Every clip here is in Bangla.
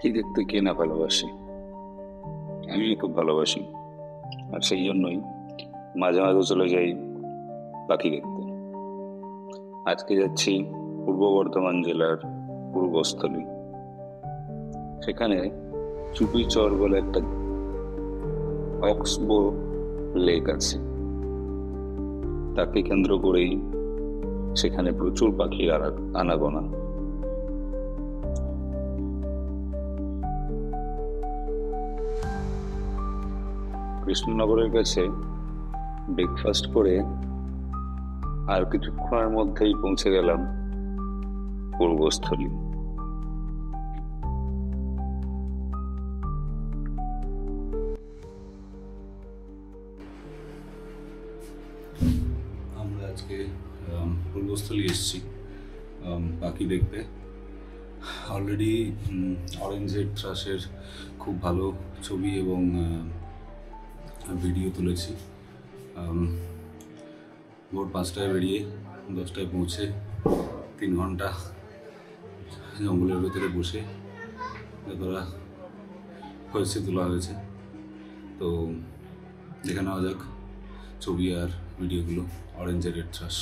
পাখি দেখতে কে না ভালোবাসে, আমিও খুব ভালোবাসি। আর সেই জন্যই মাঝে মাঝে চলে যাই পাখি দেখতে। আজকে যাচ্ছি পূর্ব বর্ধমান জেলার পূর্বস্থলী। সেখানে চুপিচর বলে একটা অক্সবো লেক আছে। তাকে কেন্দ্র করেই সেখানে প্রচুর পাখির আনাগোনা। কৃষ্ণনগরের কাছে ব্রেকফাস্ট করে আর কিছুক্ষণের মধ্যেই পৌঁছে গেলাম পূর্বস্থলী। আমরা আজকে পূর্বস্থলী এসেছি পাখি দেখতে। অলরেডি অরেঞ্জ হেড থ্রাশের খুব ভালো ছবি এবং ভিডিও তুলেছি। ভোর 5টায় বেরিয়ে 10টায় পৌঁছে 3 ঘন্টা জঙ্গলের ভেতরে বসে যতটা হয়েছে তোলা হয়েছে। তো দেখে নেওয়া যাক ছবি আর ভিডিওগুলো। Orange red thrush.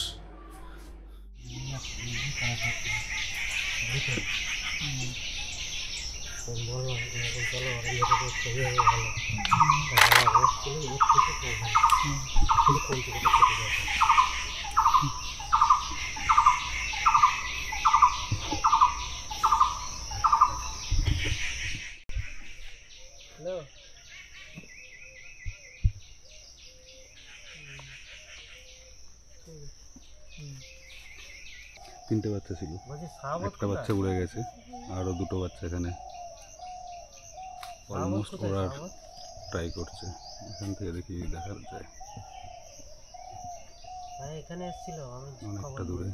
তিনটে বাচ্চা ছিল, একটা বাচ্চা উড়ে গেছে, আরও দুটো বাচ্চা এখানে অলমোস্ট ওড়ার ট্রাই করছে। এখান থেকে দেখি দেখা যায় এখানে এসেছিল অনেকটা দূরে।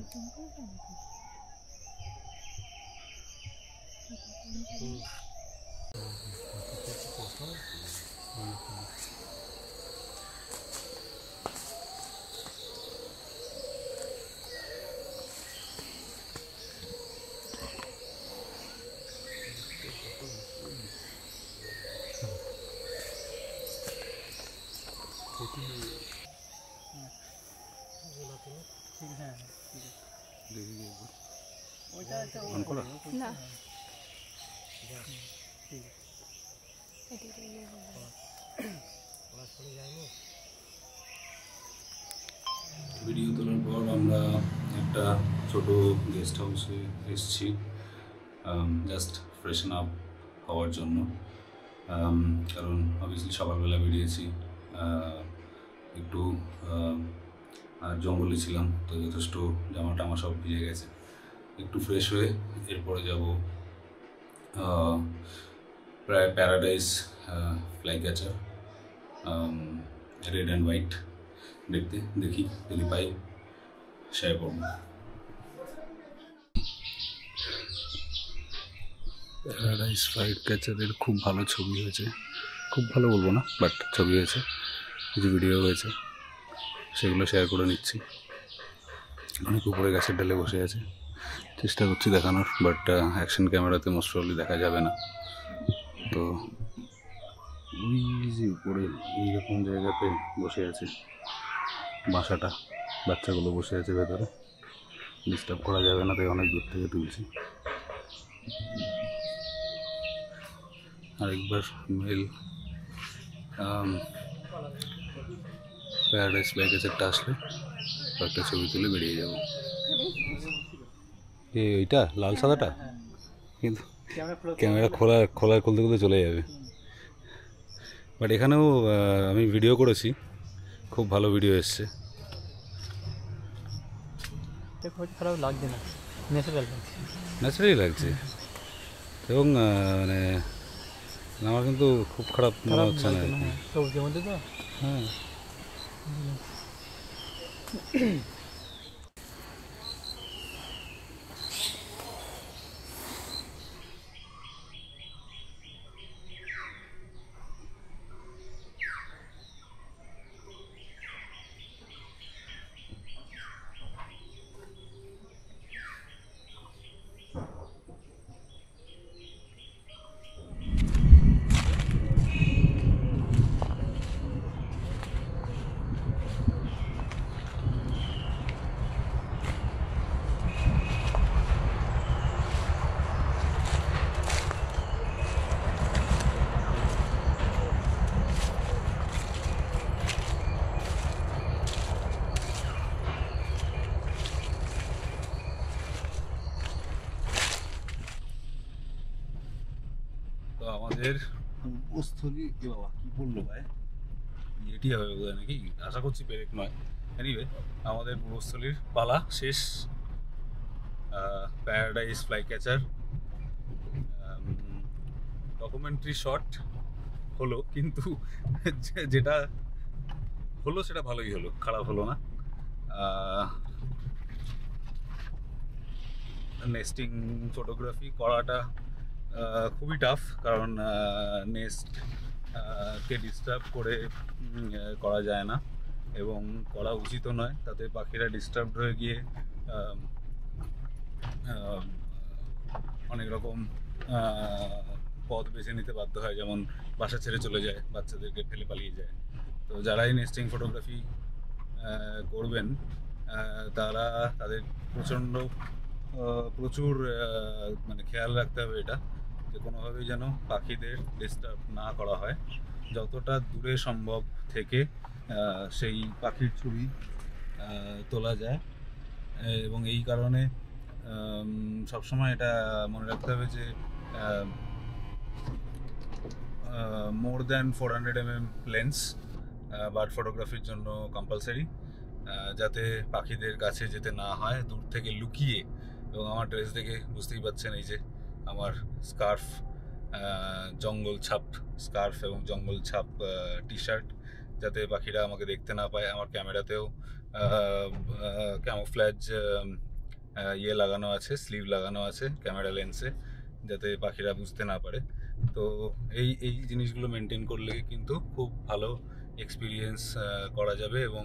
ভিডিও তোলার পর আমরা একটা ছোট গেস্ট হাউসে এসেছি জাস্ট ফ্রেশন আপ হওয়ার জন্য। কারণ অবভিয়াসলি সকালবেলা বেরিয়েছি, একটু আর জঙ্গলে ছিলাম, তো যথেষ্ট জামা টামা সব ভিজে গেছে। একটু ফ্রেশ হয়ে এরপরে যাব প্রায় paradise fly catcher red and white দেখতে। দেখি যদি পাই শেয়ার করব। প্যারাডাইস ফ্লাইট ক্যাচারের খুব ভালো ছবি হয়েছে, খুব ভালো বলবো না, বাট ছবি হয়েছে, কিছু ভিডিও হয়েছে, সেগুলো শেয়ার করে নিচ্ছি। অনেক উপরে গাছের ডালে বসে আছে, চেষ্টা করছি দেখানোর, বাট অ্যাকশন ক্যামেরাতে মোস্ট প্রবলি দেখা যাবে না। তো ওই যে উপরে এইরকম জায়গাতে বসে আছে বাসাটা, বাচ্চাগুলো বসে আছে ভেতরে, ডিস্টার্ব করা যাবে না, তাই অনেক দূর থেকে তুলছি। আরেকবার মেল প্যারাডাইস ফ্লাই ক্যাচারটা আসলে একটা ছবি তুলে বেরিয়ে যাব। এইটা লাল সাদাটা কিন্তু ক্যামেরা খোলার খুলতে খুলতে চলে যাবে। বাট এখানেও আমি ভিডিও করেছি, খুব ভালো ভিডিও এসছে। খারাপ লাগছে না, ন্যাচারালি লাগছে এবং মানে আমার কিন্তু খুব খারাপ মনে হচ্ছে না। সবুজের মধ্যে তো হ্যাঁ তো আমাদের পূর্বস্থলী কি বাবা কি বললো ভাই, এটি হবে বোধহয় নাকি, আশা করছি পেরেক নয়। এনিওয়ে আমাদের পূর্বস্থলীর পালা শেষ। Paradise fly catcher documentary shot হলো, কিন্তু যেটা হলো সেটা ভালোই হলো, খারাপ হলো না। নেস্টিং ফটোগ্রাফি করাটা খুবই টাফ, কারণ নেস্ট কে ডিস্টার্ব করে করা যায় না এবং করা উচিতও নয়। তাতে পাখিরা ডিস্টার্ব হয়ে গিয়ে অনেক রকম পথ বেছে নিতে বাধ্য হয়, যেমন বাসা ছেড়ে চলে যায়, বাচ্চাদেরকে ফেলে পালিয়ে যায়। তো যারাই নেস্টিং ফটোগ্রাফি করবেন তারা তাদের প্রচুর মানে খেয়াল রাখতে হবে এটা, যে কোনোভাবেই যেন পাখিদের ডিস্টার্ব না করা হয়। যতটা দূরে সম্ভব থেকে সেই পাখির ছবি তোলা যায়, এবং এই কারণে সবসময় এটা মনে রাখতে হবে যে more than 400 mm lens bird ফটোগ্রাফির জন্য কম্পালসারি, যাতে পাখিদের কাছে যেতে না হয়, দূর থেকে লুকিয়ে। এবং আমার ড্রেস দেখে বুঝতেই পারছেন, এই যে আমার স্কার্ফ, জঙ্গল ছাপ স্কার্ফ এবং জঙ্গল ছাপ টি শার্ট, যাতে পাখিরা আমাকে দেখতে না পায়। আমার ক্যামেরাতেও ক্যামোফ্ল্যাজ লাগানো আছে, স্লিভ লাগানো আছে ক্যামেরা লেন্সে, যাতে পাখিরা বুঝতে না পারে। তো এই জিনিসগুলো মেনটেন করলে কিন্তু খুব ভালো এক্সপিরিয়েন্স করা যাবে এবং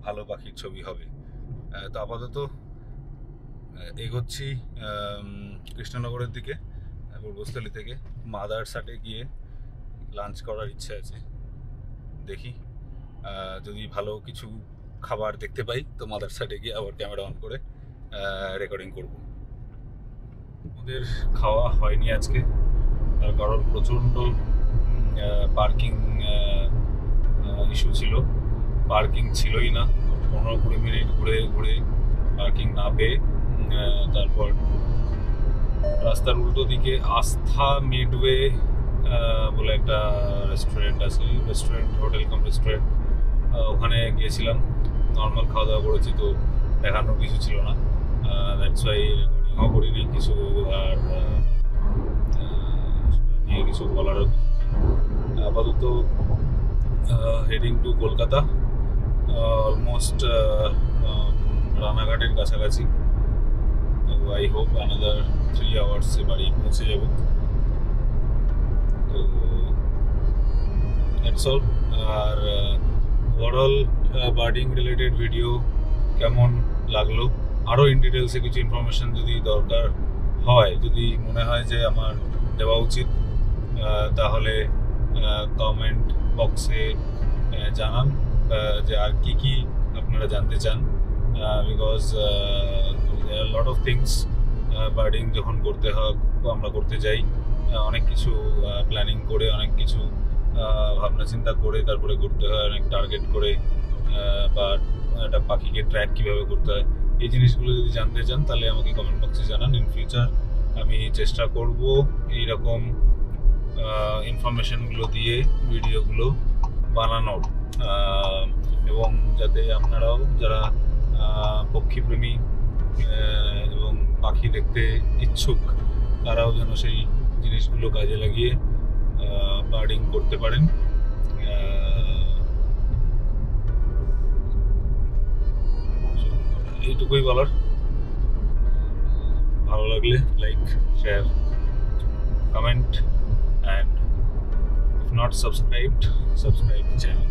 ভালো পাখির ছবি হবে। তো আপাতত এগোচ্ছি কৃষ্ণনগরের দিকে, পূর্বস্থলী থেকে মাদারসাটে গিয়ে লাঞ্চ করার ইচ্ছে আছে। দেখি যদি ভালো কিছু খাবার দেখতে পাই তো মাদারসাটে গিয়ে আবার ক্যামেরা অন করে রেকর্ডিং করব। ওদের খাওয়া হয়নি আজকে, তার কারণ প্রচণ্ড পার্কিং ইস্যু ছিল। পার্কিং ছিলই না, 15-20 মিনিট ঘুরে ঘুরে পার্কিং না পেয়ে তারপর রাস্তার উল্টো দিকে আস্থা মিডওয়ে বলে একটা রেস্টুরেন্ট আছে, হোটেল কাম রেস্টুরেন্ট, ওখানে গিয়েছিলাম। নর্মাল খাওয়া দাওয়া করেছি, তো দেখানোর কিছু ছিল না, দ্যাটস ওয়াই রেকর্ডিংও করিনি কিছু, আর নিয়ে কিছু বলারও। আপাতত হেডিং টু কলকাতা, অলমোস্ট রানাঘাটের কাছাকাছি। তো আই হোপ অ্যানাদার 3 আওয়ার্সে বাড়ি পৌঁছে যাব। তো দ্যাটস অল। আর ওভারঅল বার্ডিং রিলেটেড ভিডিও কেমন লাগলো, আরও ইন ডিটেলসে কিছু ইনফরমেশন যদি দরকার হয়, যদি মনে হয় যে আমার দেওয়া উচিত, তাহলে কমেন্ট বক্সে জানান যে আর কি আপনারা জানতে চান। Because lot of things birding যখন আমরা করতে যাই, অনেক কিছু প্ল্যানিং করে, অনেক কিছু ভাবনা চিন্তা করে তারপরে করতে হয়, অনেক টার্গেট করে, বা একটা পাখিকে ট্র্যাক কীভাবে করতে হয়। এই জিনিসগুলো যদি জানতে চান তাহলে আমাকে কমেন্ট বক্সে জানান। ইন ফিউচার আমি চেষ্টা করব এইরকম ইনফরমেশনগুলো দিয়ে ভিডিওগুলো বানানোর, এবং যাতে আপনারাও যারা পক্ষীপ্রেমী এবং পাখি দেখতে ইচ্ছুক, তারাও যেন সেই জিনিসগুলো কাজে লাগিয়ে বার্ডিং করতে পারেন। এইটুকুই বলার। ভালো লাগলে like, share, comment, and if not subscribe the channel.